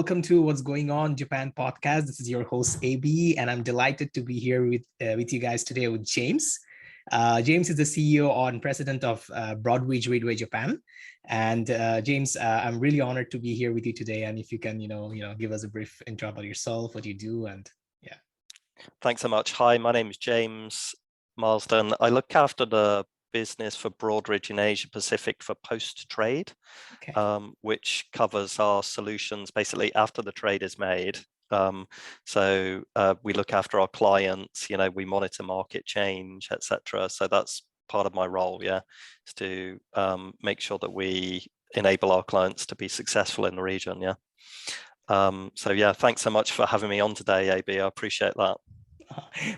welcome to What's Going On Japan podcast. This is your host AB, and I'm delighted to be here with you guys today with James. James is the CEO and president of Broadway Tradeway Japan. And James, I'm really honored to be here with you today. And if you can, give us a brief intro about yourself, what you do, and yeah. Thanks so much. Hi, my name is James Marsden. I look after the business for Broadridge in Asia Pacific for post-trade, which covers our solutions basically after the trade is made. So we look after our clients, we monitor market change, etc. So that's part of my role, is to make sure that we enable our clients to be successful in the region, thanks so much for having me on today, AB. I appreciate that.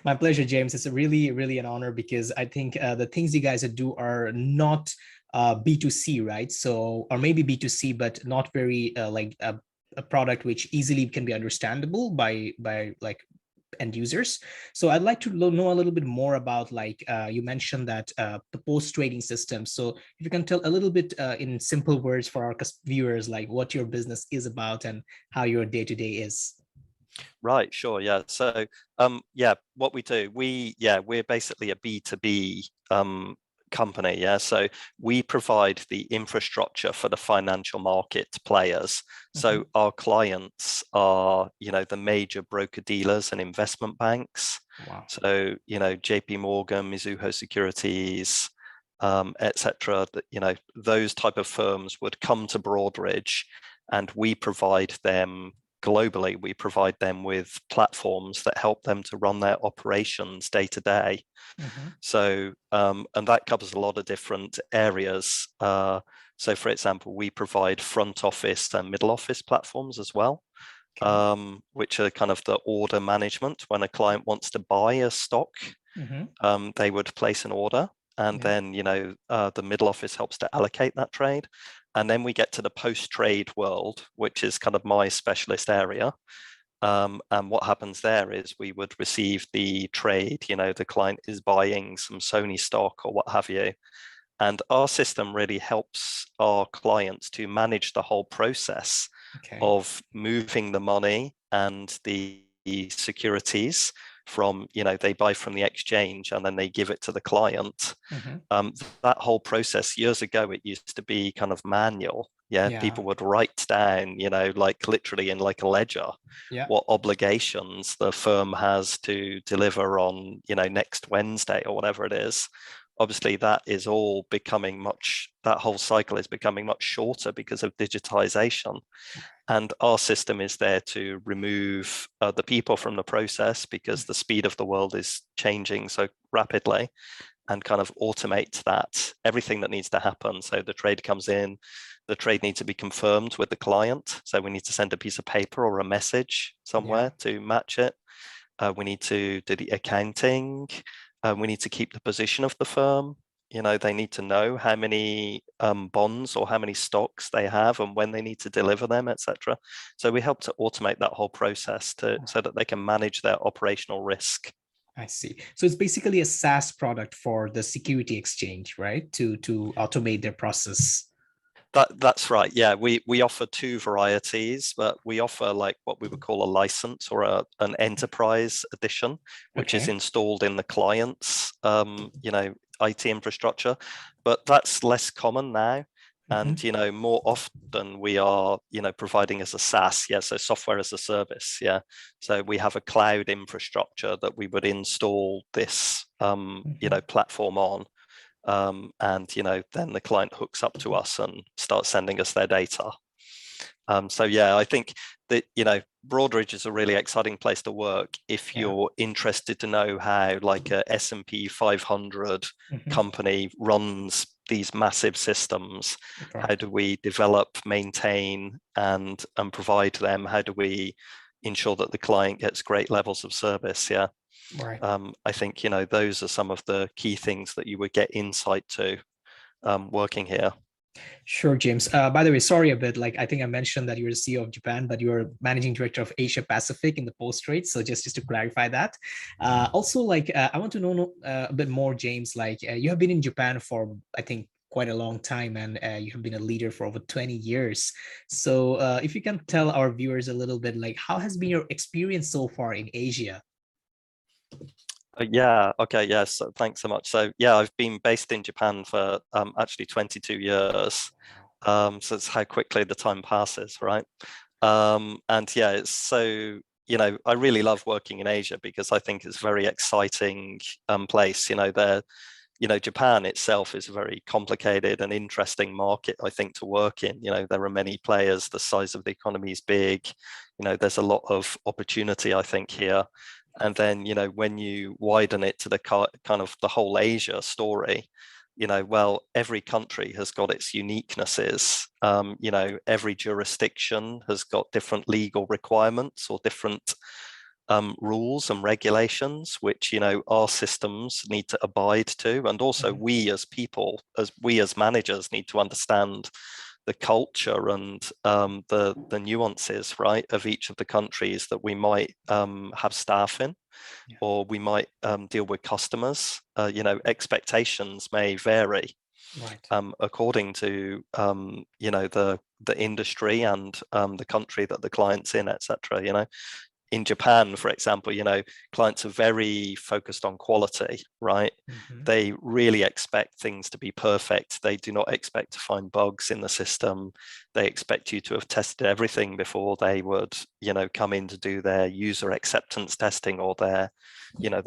My pleasure, James. It's a really an honor because I think the things you guys do are not B2C, right? So, or maybe B2C, but not very like a product which easily can be understandable by like end users. So I'd like to know a little bit more about, like you mentioned that the post-trading system. So if you can tell a little bit in simple words for our viewers, like what your business is about and how your day-to-day is. Right, sure, yeah. So, what we do, we're basically a B2B company, So we provide the infrastructure for the financial market players. So our clients are, the major broker dealers and investment banks. Wow. So, JP Morgan, Mizuho Securities, etc. Those type of firms would come to Broadridge, and we provide them globally. We provide them with platforms that help them to run their operations day to day. So, and that covers a lot of different areas. So, for example, we provide front office and middle office platforms as well, which are kind of the order management. When a client wants to buy a stock, they would place an order, and then, the middle office helps to allocate that trade. And then we get to the post-trade world, which is kind of my specialist area. And what happens there is we would receive the trade, the client is buying some Sony stock or what have you. And our system really helps our clients to manage the whole process of moving the money and the securities from, they buy from the exchange and then they give it to the client. That whole process, years ago, it used to be kind of manual. People would write down, like literally in like a ledger, what obligations the firm has to deliver on, next Wednesday or whatever it is. Obviously, that is all becoming that whole cycle is becoming much shorter because of digitization. And our system is there to remove the people from the process because the speed of the world is changing so rapidly, and kind of automate everything that needs to happen. So the trade comes in, the trade needs to be confirmed with the client. So we need to send a piece of paper or a message somewhere to match it. We need to do the accounting. We need to keep the position of the firm. They need to know how many bonds or how many stocks they have and when they need to deliver them, etc. So we help to automate that whole process so that they can manage their operational risk. I see. So it's basically a SaaS product for the security exchange, right? To automate their process. That's right. Yeah, we offer two varieties, but we offer like what we would call a license or an enterprise edition, which is installed in the client's IT infrastructure. But that's less common now. And more often we are providing as a SaaS, so software as a service. So we have a cloud infrastructure that we would install this platform on. And then the client hooks up to us and starts sending us their data. I think that Broadridge is a really exciting place to work if you're interested to know how like a S&P 500 company runs these massive systems. How do we develop, maintain, and provide them? How do we ensure that the client gets great levels of service? I think those are some of the key things that you would get insight to working here. Sure, James. By the way, sorry a bit. Like I think I mentioned that you're the CEO of Japan, but you're managing director of Asia Pacific in the post-trade. So just to clarify that. Also, I want to know a bit more, James. Like you have been in Japan for I think quite a long time, and you have been a leader for over 20 years. So if you can tell our viewers a little bit, like how has been your experience so far in Asia? Yeah, okay, yes, so thanks so much. So yeah, I've been based in Japan for actually 22 years. So it's how quickly the time passes, right? And yeah, it's so, I really love working in Asia because I think it's a very exciting place. Japan itself is a very complicated and interesting market, I think, to work in. There are many players, the size of the economy is big. There's a lot of opportunity, I think, here. And then, when you widen it to the kind of the whole Asia story, well, every country has got its uniquenesses. Every jurisdiction has got different legal requirements or different rules and regulations, which our systems need to abide to, and also we as people, as managers, need to understand the culture and the nuances, right, of each of the countries that we might have staff in, or we might deal with customers. Expectations may vary Right. according to the industry and the country that the client's in, etc. In Japan, for example, clients are very focused on quality, right? They really expect things to be perfect. They do not expect to find bugs in the system. They expect you to have tested everything before they would, come in to do their user acceptance testing or their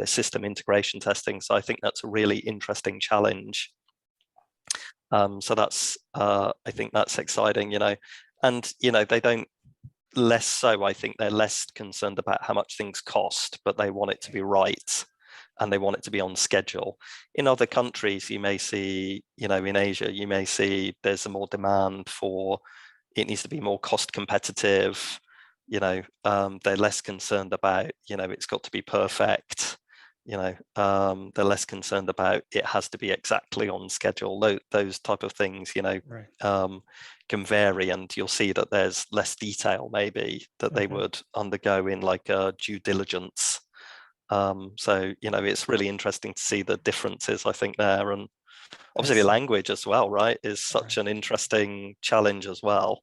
system integration testing. So I think that's a really interesting challenge. So that's, I think that's exciting, and, they don't, less so, I think they're less concerned about how much things cost, but they want it to be right and they want it to be on schedule. In other countries, you may see, in Asia, you may see there's a more demand for, it needs to be more cost competitive. They're less concerned about, it's got to be perfect. They're less concerned about it has to be exactly on schedule. Those type of things, can vary, and you'll see that there's less detail maybe that they would undergo in like a due diligence. So it's really interesting to see the differences, I think, there. And obviously the language as well, right, is such an interesting challenge as well.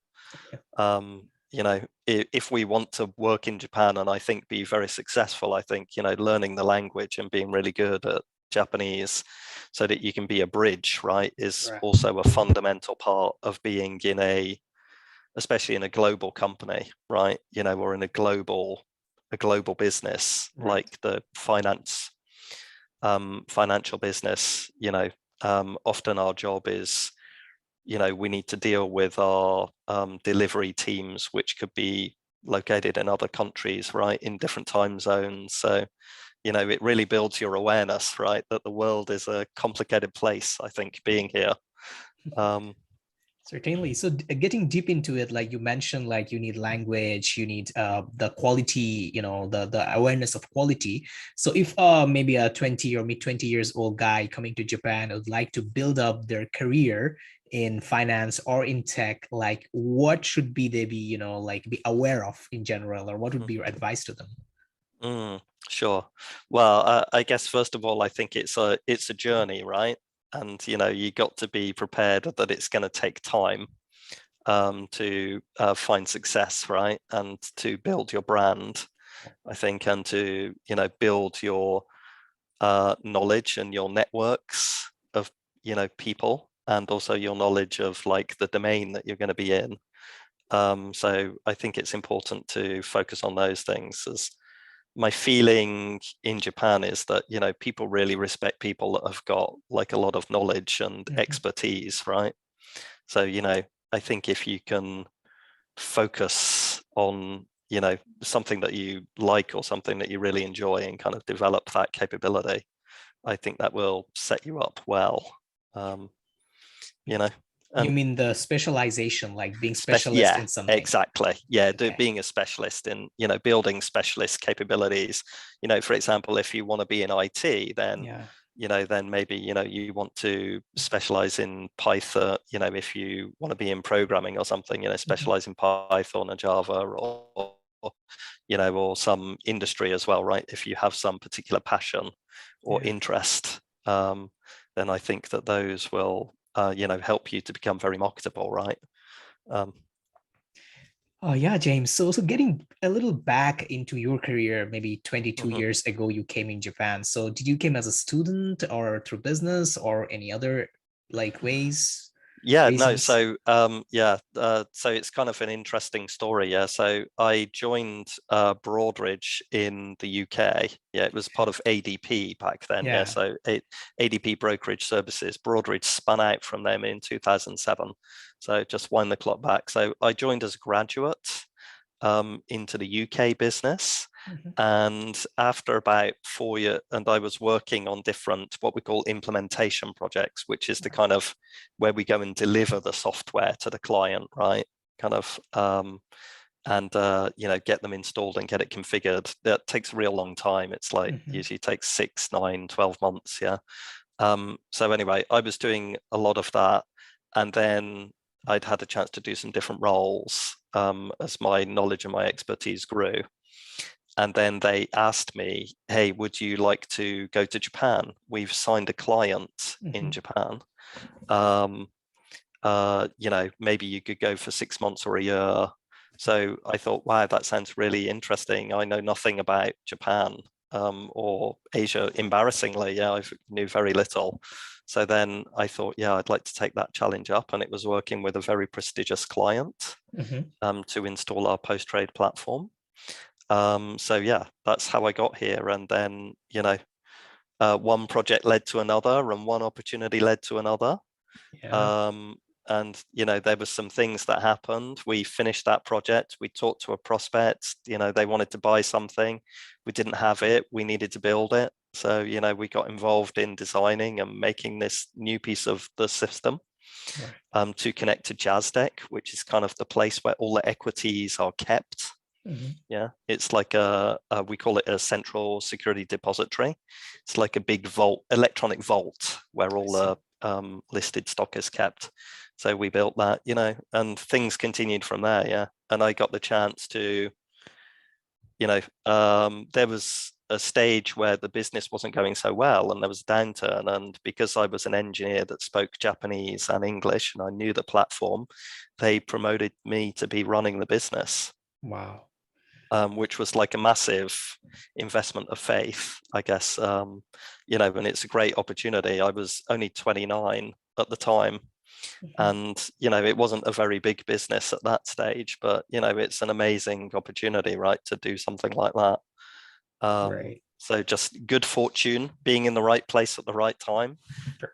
If we want to work in Japan and I think be very successful, I think, learning the language and being really good at Japanese so that you can be a bridge, right, is also a fundamental part of being especially in a global company, right, or in a global business, like the financial business. Often our job is, we need to deal with our delivery teams, which could be located in other countries, right, in different time zones. So, it really builds your awareness, right, that the world is a complicated place, I think, being here. Certainly. So getting deep into it, like you mentioned, like you need language, you need the quality, the awareness of quality. So if maybe a 20 or mid 20 years old guy coming to Japan would like to build up their career in finance or in tech, like what should they be, like be aware of in general, or what would be your advice to them? Sure. Well, I guess first of all, I think it's a journey, right? And you got to be prepared that it's going to take time to find success, right? And to build your brand, I think, and to build your knowledge and your networks of people, and also your knowledge of like the domain that you're going to be in. So I think it's important to focus on those things. As my feeling in Japan is that people really respect people that have got like a lot of knowledge and expertise, right? So I think if you can focus on something that you like or something that you really enjoy and kind of develop that capability, I think that will set you up well. You mean the specialization, like being specialist in something? Exactly. Yeah, being a specialist in, building specialist capabilities. For example, if you want to be in IT, then then maybe you want to specialize in Python. If you want to be in programming or something, specialize in Python and Java, or some industry as well, right? If you have some particular passion or interest, then I think that those will help you to become very marketable, right? Oh yeah, James. So getting a little back into your career, maybe 22 Mhm. years ago, you came in Japan. So did you came as a student or through business or any other like Yeah, no, reasons? so so it's kind of an interesting story. Yeah, so I joined Broadridge in the UK. Yeah, it was part of ADP back then. Yeah, Yeah. so ADP Brokerage Services. Broadridge spun out from them in 2007. So just wind the clock back. So I joined as a graduate into the UK business. Mhm. And after about 4 years, and I was working on different, what we call implementation projects, which is the kind of where we go and deliver the software to the client, right? Kind of, get them installed and get it configured. That takes a real long time. It's like Mhm. usually takes 6, 9, 12 months. Yeah. So anyway, I was doing a lot of that. And then I'd had a chance to do some different roles as my knowledge and my expertise grew. And then they asked me, hey, would you like to go to Japan? We've signed a client in Mhm. Japan. Maybe you could go for 6 months or a year. So I thought, wow, that sounds really interesting. I know nothing about Japan or Asia, embarrassingly. Yeah, I knew very little. So then I thought, yeah, I'd like to take that challenge up. And it was working with a very prestigious client Mhm. to install our post-trade platform. So yeah, that's how I got here. And then, one project led to another and one opportunity led to another. Yeah. Um, and, there was some things that happened. We finished that project. We talked to a prospect, they wanted to buy something. We didn't have it. We needed to build it. So, we got involved in designing and making this new piece of the system Right. to connect to JazzDeck, which is kind of the place where all the equities are kept. Mhm. Yeah, it's like we call it a central security depository. It's like a big vault, electronic vault, where I all see. the listed stock is kept. So we built that, and things continued from there. Yeah, and I got the chance to, there was a stage where the business wasn't going so well, and there was a downturn. And because I was an engineer that spoke Japanese and English, and I knew the platform, they promoted me to be running the business. Wow. Which was like a massive investment of faith, I guess. And it's a great opportunity. I was only 29 at the time, Mhm. and it wasn't a very big business at that stage, but it's an amazing opportunity, right, to do something like that. Right. So just good fortune, being in the right place at the right time,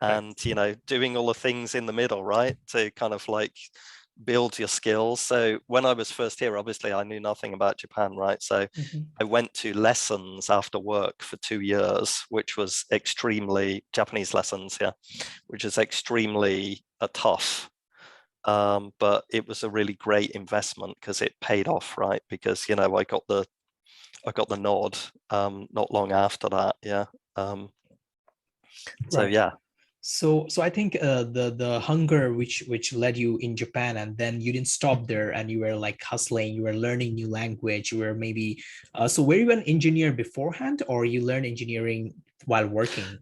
and Perfect. doing all the things in the middle, right, to kind of like build your skills. So when I was first here, obviously I knew nothing about Japan, right? So Mhm. I went to lessons after work for 2 years, which was extremely Japanese lessons, yeah, which is extremely tough. But it was a really great investment because it paid off, right? Because I got the nod not long after that, yeah. So Right. yeah. So I think the hunger which led you in Japan, and then you didn't stop there, and you were like hustling, you were learning new language, you were maybe so were you an engineer beforehand, or you learned engineering while working?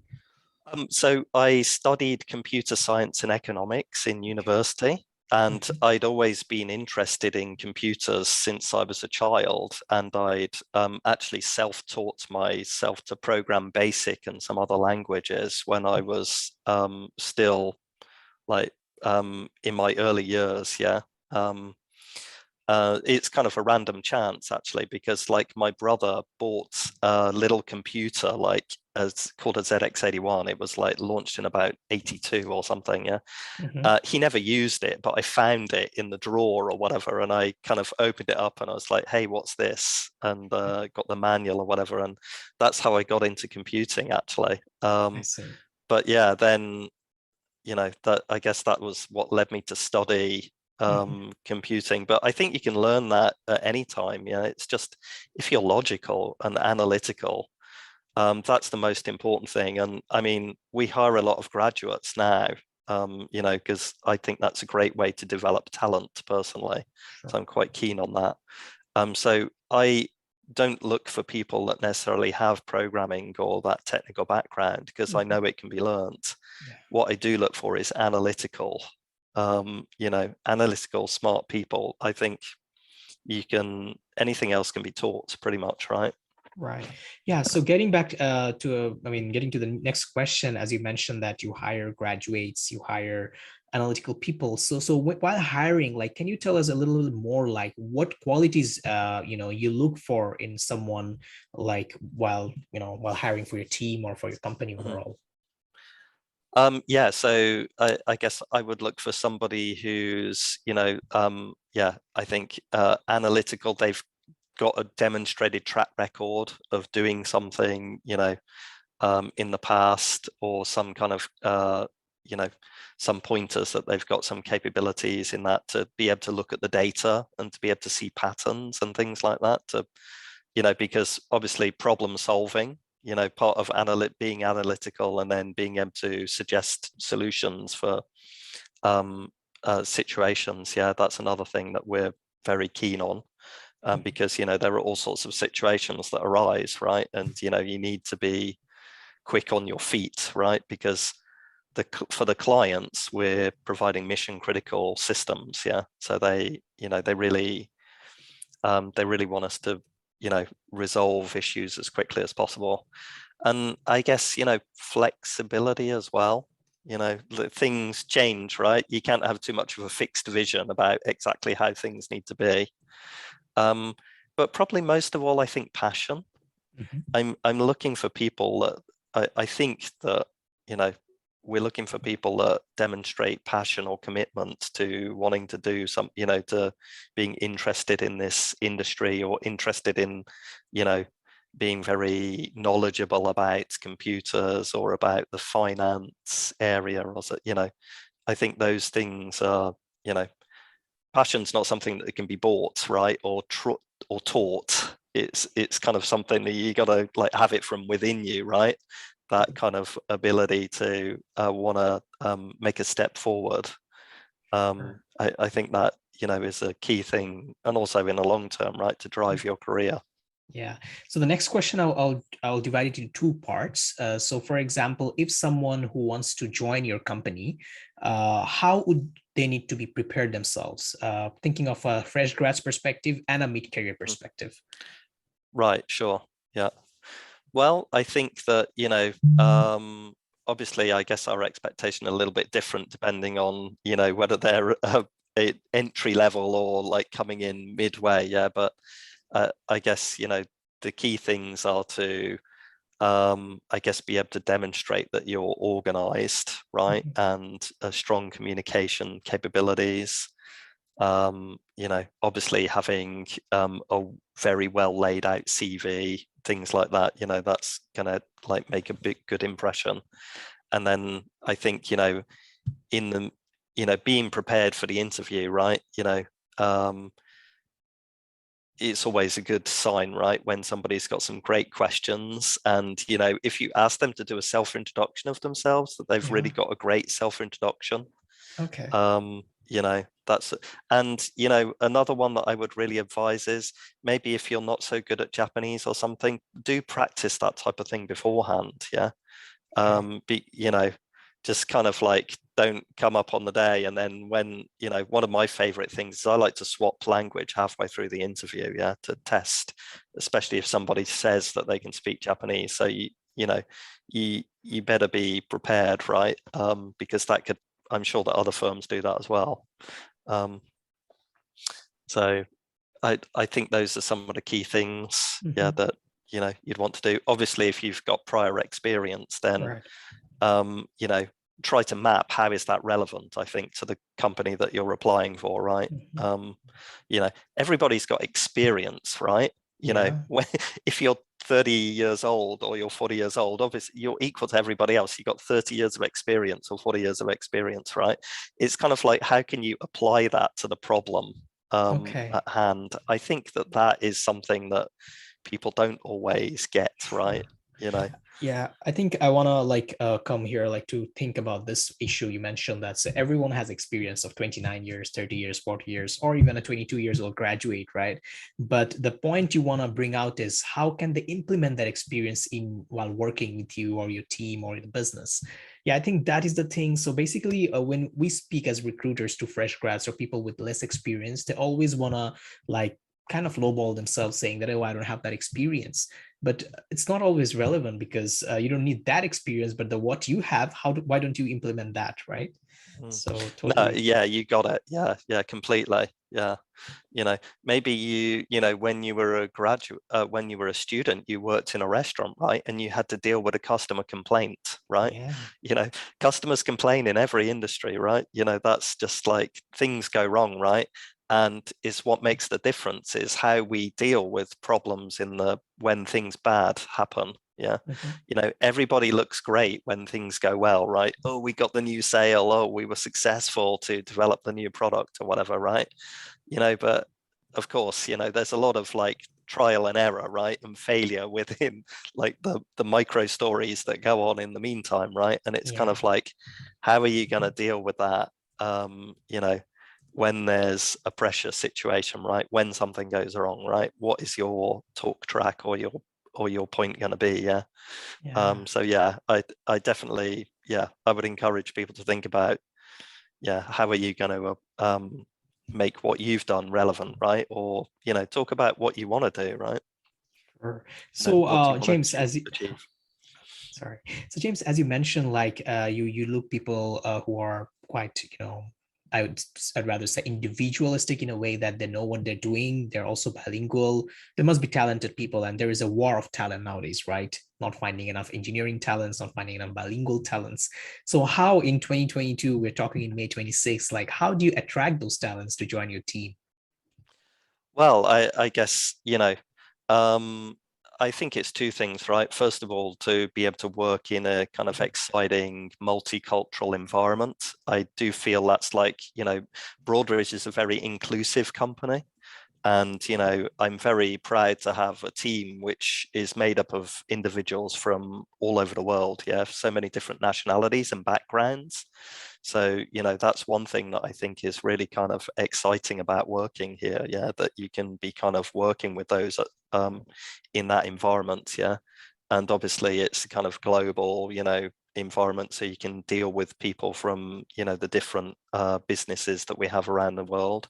So I studied computer science and economics in Okay. university, and Mhm. I'd always been interested in computers since I was a child. And I'd actually self-taught myself to program BASIC and some other languages when I was still like in my early years. Yeah. Um, it's kind of a random chance actually, because like my brother bought a little computer like as called a ZX81. It was like launched in about 82 or something. Yeah. Mhm. He never used it, but I found it in the drawer or whatever, and I kind of opened it up and I was like, hey, what's this? And got the manual or whatever, and that's how I got into computing actually. I see. But yeah, then that I guess that was what led me to study Mhm. computing. But I think you can learn that at any time. Yeah, it's just if you're logical and analytical, that's the most important thing. And I mean, we hire a lot of graduates now, because I think that's a great way to develop talent personally. So Sure. I'm quite keen on that. So I don't look for people that necessarily have programming or that technical background, because I know it can be learned. Yeah. What I do look for is analytical, analytical, smart people. I think anything else can be taught pretty much, right? Right. Yeah. So getting back getting to the next question, as you mentioned that you hire graduates, you hire analytical people. So while hiring, like, can you tell us a little bit more, like what qualities, you look for in someone, like while hiring for your team or for your company Mhm. overall? Yeah, so I guess I would look for somebody who's, I think analytical. They've got a demonstrated track record of doing something, in the past, or some kind of, some pointers that they've got some capabilities in that, to be able to look at the data and to be able to see patterns and things like that, because obviously problem solving, part of being analytical and then being able to suggest solutions for situations. Yeah, that's another thing that we're very keen on, because there are all sorts of situations that arise, right? And you need to be quick on your feet, right? Because for the clients, we're providing mission critical systems. Yeah, so they really want us to resolve issues as quickly as possible. And I guess flexibility as well. Things change, right? You can't have too much of a fixed vision about exactly how things need to be. But probably most of all, I think passion. I'm looking for people that I think that we're looking for people that demonstrate passion or commitment to wanting to do some, to being interested in this industry, or interested in being very knowledgeable about computers or about the finance area, or I think those things are, passion's not something that can be bought, right, or taught. It's kind of something that you got to like have it from within you, right? That kind of ability to want to make a step forward. I think that is a key thing, and also in the long term, right, to drive your career. Yeah. So the next question, I'll divide it into two parts. So, for example, if someone who wants to join your company, how would they need to be prepared themselves? Thinking of a fresh grads perspective and a mid-career perspective. Right. Sure. Yeah. Well, I think that obviously, I guess our expectation a little bit different depending on whether they're entry level or like coming in midway. Yeah, but I guess the key things are to I guess be able to demonstrate that you're organized, right, and strong communication capabilities. Obviously having a very well laid out CV, things like that, that's gonna like make a big good impression. And then I think in the being prepared for the interview, right, it's always a good sign, right, when somebody's got some great questions, and if you ask them to do a self-introduction of themselves, that they've really got a great self-introduction. Okay. That's, and another one that I would really advise is, maybe if you're not so good at Japanese or something, do practice that type of thing beforehand. Yeah. Just kind of like, don't come up on the day, and then when one of my favorite things is I like to swap language halfway through the interview, yeah, to test, especially if somebody says that they can speak Japanese. So you better be prepared, right? Because that could, I'm sure that other firms do that as well. So I think those are some of the key things, yeah, that you'd want to do. Obviously, if you've got prior experience, then try to map how is that relevant, I think, to the company that you're applying for, right? Everybody's got experience, right? If you're 30 years old or you're 40 years old, obviously you're equal to everybody else. You've got 30 years of experience or 40 years of experience, right? It's kind of like, how can you apply that to the problem at hand? I think that is something that people don't always get, right? Yeah, I think I want to like come here like to think about this issue you mentioned, that so everyone has experience of 29 years, 30 years, 40 years, or even a 22 years old graduate, right? But the point you want to bring out is how can they implement that experience in while working with you or your team or the business? Yeah, I think that is the thing. So basically, when we speak as recruiters to fresh grads or people with less experience, they always want to like kind of lowball themselves saying that, oh, I don't have that experience, but it's not always relevant because you don't need that experience, but the what you have, why don't you implement that, right? Mm. So No, totally. yeah, you got it. Yeah, yeah, completely. Yeah. Maybe when you were a graduate, when you were a student, you worked in a restaurant, right? And you had to deal with a customer complaint, right? Yeah. You know, customers complain in every industry, right? That's just like things go wrong, right? And it's what makes the difference is how we deal with problems when things bad happen. Yeah. Mhm. Everybody looks great when things go well, right? Oh, we got the new sale. Oh, we were successful to develop the new product or whatever, right? But of course, there's a lot of like trial and error, right? And failure within like the micro stories that go on in the meantime, right? And it's kind Yeah. of like, how are you going to deal with that? When there's a pressure situation, right? When something goes wrong, right? What is your talk track or your point going to be? Yeah. Yeah. So yeah, I definitely, yeah, I would encourage people to think about, yeah, how are you going to make what you've done relevant, right? Or talk about what you want to do, right? Sure. So What do you want James, to as you, achieve? sorry. So James, as you mentioned, like you look people who are quite, I'd rather say individualistic in a way that they know what they're doing. They're also bilingual. There must be talented people, and there is a war of talent nowadays, right? Not finding enough engineering talents, not finding enough bilingual talents. So how in 2022, we're talking in May 26, like how do you attract those talents to join your team? Well, I guess, um, I think it's two things, right? First of all, to be able to work in a kind of exciting multicultural environment. I do feel that's like, Broadridge is a very inclusive company. And, I'm very proud to have a team which is made up of individuals from all over the world. Yeah, so many different nationalities and backgrounds. So, that's one thing that I think is really kind of exciting about working here. Yeah, that you can be kind of working with those in that environment. Yeah. And obviously it's kind of global, environment, so you can deal with people from the different businesses that we have around the world.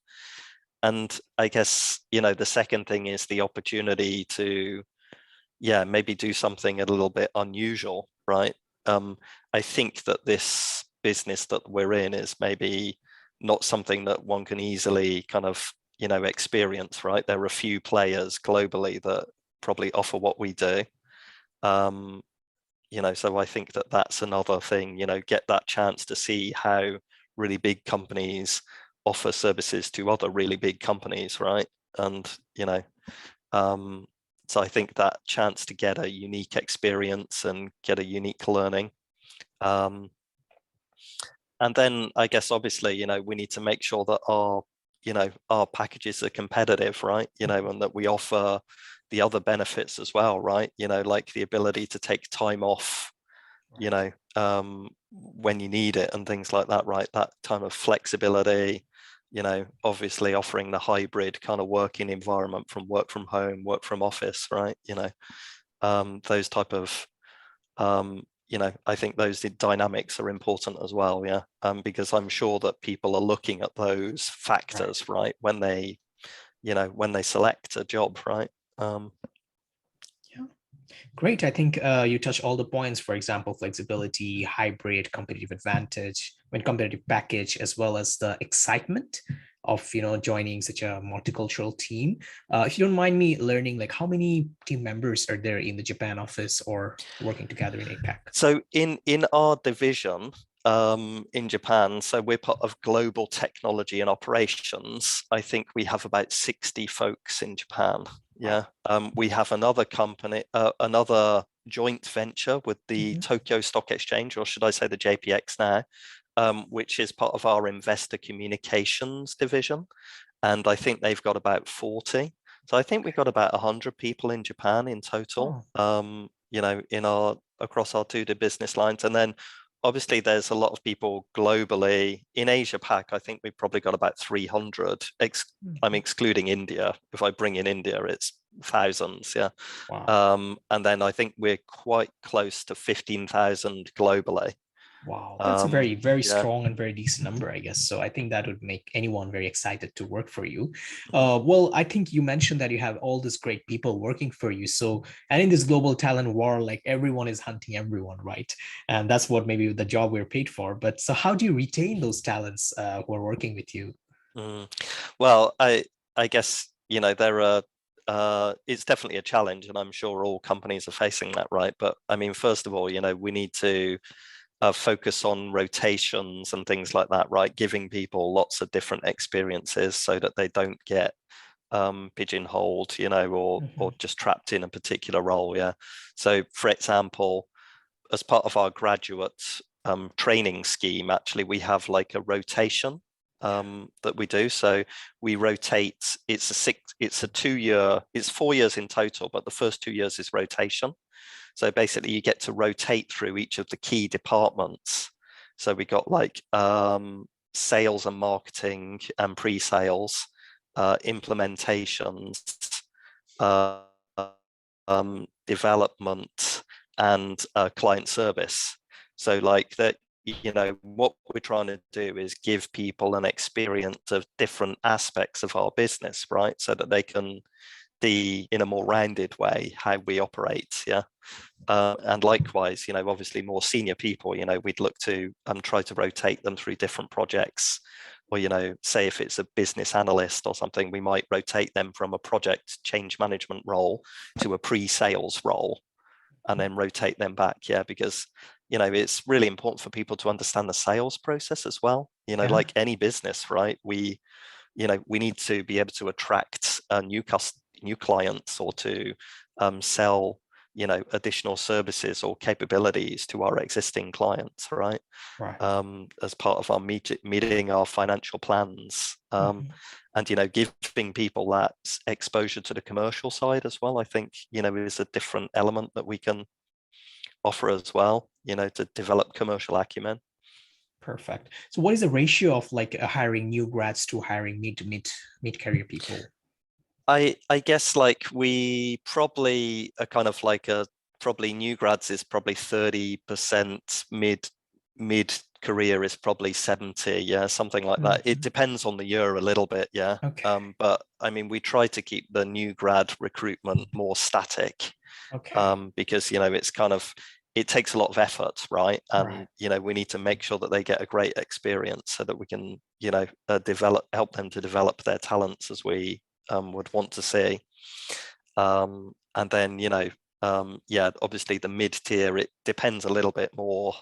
And I guess, the second thing is the opportunity to, yeah, maybe do something a little bit unusual, right? I think that this business that we're in is maybe not something that one can easily kind of, experience, right? There are a few players globally that probably offer what we do. Um, so I think that that's another thing, get that chance to see how really big companies offer services to other really big companies, right? And, um, so I think that chance to get a unique experience and get a unique learning. Um, and then I guess obviously, we need to make sure that our packages are competitive, right? And that we offer the other benefits as well, right? Like the ability to take time off, when you need it and things like that, right? That time of flexibility, obviously offering the hybrid kind of working environment from work from home, work from office, right? Those type of, I think those dynamics are important as well, yeah. Because I'm sure that people are looking at those Right. factors, right, when they select a job, right? Yeah. Great. I think you touch all the points, for example, flexibility, hybrid, competitive advantage, when competitive package, as well as the excitement of joining such a multicultural team. If you don't mind me learning, like how many team members are there in the Japan office or working together in APAC? So in our division in Japan, so we're part of global technology and operations. I think we have about 60 folks in Japan. Yeah. We have another company, another joint venture with the Mhm. Tokyo Stock Exchange, or should I say the JPX now, which is part of our investor communications division. And I think they've got about 40. So I think we've got about 100 people in Japan in total. Oh, in across our two business lines. And then obviously there's a lot of people globally in Asia Pac. I think we've probably got about 300, I'm excluding India. If I bring in India, it's thousands. Yeah. Wow. And then I think we're quite close to 15,000 globally. Wow, that's a very, very Yeah. strong and very decent number, I guess. So I think that would make anyone very excited to work for you. Mhm. Well, I think you mentioned that you have all these great people working for you. So, and in this global talent war, like everyone is hunting everyone, right? And that's what maybe the job we're paid for. But so how do you retain those talents who are working with you? Mm. Well, I guess, there are it's definitely a challenge, and I'm sure all companies are facing that, right? But I mean, first of all, we need to focus on rotations and things like that, right? Giving people lots of different experiences so that they don't get pigeonholed, or Mhm. just trapped in a particular role. Yeah. So, for example, as part of our graduate training scheme, actually, we have like a rotation that we do. So we rotate. It's a 2 year. It's 4 years in total, but the first 2 years is rotation. So basically, you get to rotate through each of the key departments. So we got like sales and marketing and pre-sales, implementations, uh, development, and client service. So like that, what we're trying to do is give people an experience of different aspects of our business, right? So that they can see in a more rounded way how we operate. Yeah. And likewise, obviously more senior people, we'd look to try to rotate them through different projects. Or, say if it's a business analyst or something, we might rotate them from a project change management role to a pre-sales role, and then rotate them back. Yeah, because it's really important for people to understand the sales process as well. Yeah, Like any business, right? We need to be able to attract new clients, or to sell additional services or capabilities to our existing clients, right? right. As part of our meeting our financial plans, Mhm. and giving people that exposure to the commercial side as well, I think is a different element that we can offer as well, to develop commercial acumen. Perfect. So what is the ratio of like hiring new grads to hiring mid career people? I guess like we probably are kind of like probably new grads is probably 30%, mid career is probably 70, yeah, something like that. It Mhm. depends on the year a little bit, yeah. Okay. But I mean, we try to keep the new grad recruitment more static, Okay. because it's kind of, it takes a lot of effort, right? Right. And we need to make sure that they get a great experience so that we can help them to develop their talents as we would want to see. And then yeah, obviously the mid tier, it depends a little bit more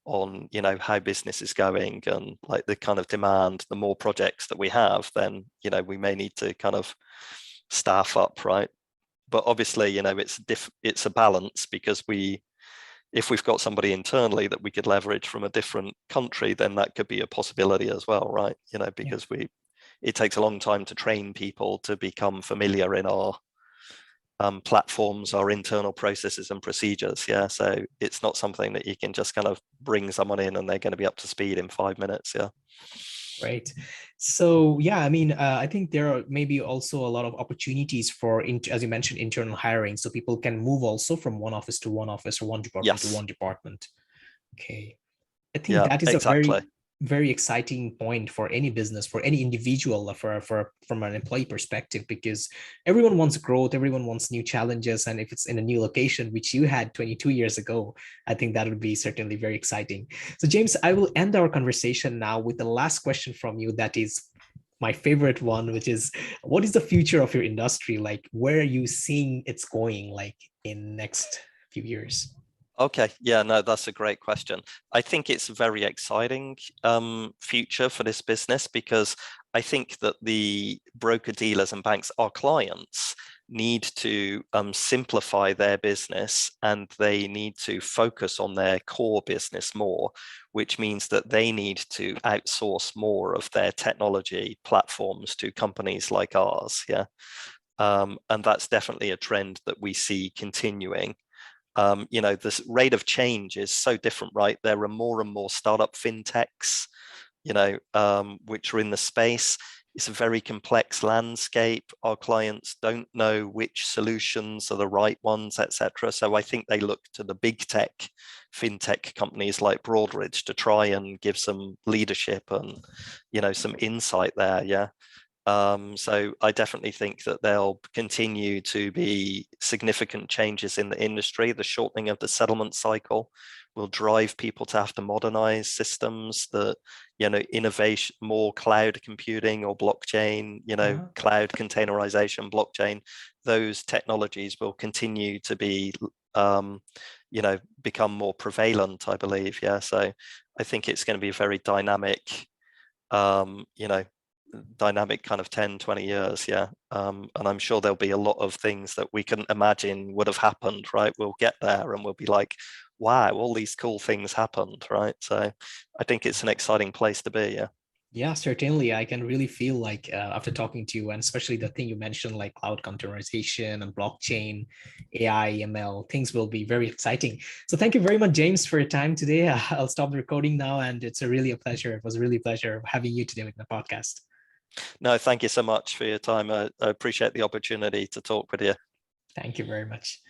on how business is going, and like the kind of demand. The more projects that we have, then we may need to kind of staff up, right? But obviously it's a balance, because if we've got somebody internally that we could leverage from a different country, then that could be a possibility as well, right? Yeah. Because it takes a long time to train people to become familiar in our platforms, our internal processes and procedures. Yeah, so it's not something that you can just kind of bring someone in and they're going to be up to speed in 5 minutes. Yeah. Great. So yeah, I mean, I think there are maybe also a lot of opportunities for, as you mentioned, internal hiring, so people can move also from one office to one office or one department to Yes. one department. Okay. I think Yeah, that is a exactly. very, very exciting point for any business, for any individual, for from an employee perspective, because everyone wants growth, everyone wants new challenges, and if it's in a new location, which you had 22 years ago, I think that would be certainly very exciting. So, James, I will end our conversation now with the last question from you. That is my favorite one, which is, what is the future of your industry? Like, where are you seeing it's going, like in next few years? Okay, yeah, no, that's a great question. I think it's a very exciting future for this business, because I think that the broker dealers and banks, our clients, need to simplify their business, and they need to focus on their core business more, which means that they need to outsource more of their technology platforms to companies like ours. Yeah. And that's definitely a trend that we see continuing. this rate of change is so different, right? There are more and more startup fintechs, which are in the space. It's a very complex landscape. Our clients don't know which solutions are the right ones, etc. So I think they look to the big tech, fintech companies like Broadridge to try and give some leadership and, some insight there. Yeah. So I definitely think that there'll continue to be significant changes in the industry. The shortening of the settlement cycle will drive people to have to modernize systems that, innovation, more cloud computing or blockchain, cloud containerization, blockchain. Those technologies will continue to be, become more prevalent, I believe. Yeah. So I think it's going to be a very dynamic, dynamic kind of 10, 20 years. Yeah. And I'm sure there'll be a lot of things that we couldn't imagine would have happened, right? We'll get there and we'll be like, wow, all these cool things happened, right? So I think it's an exciting place to be. Yeah. Yeah, certainly. I can really feel like after talking to you, and especially the thing you mentioned, like cloud containerization and blockchain, AI, ML, things will be very exciting. So thank you very much, James, for your time today. I'll stop the recording now, and it's really a pleasure. It was really a pleasure having you today with my podcast. No, thank you so much for your time. I appreciate the opportunity to talk with you. Thank you very much.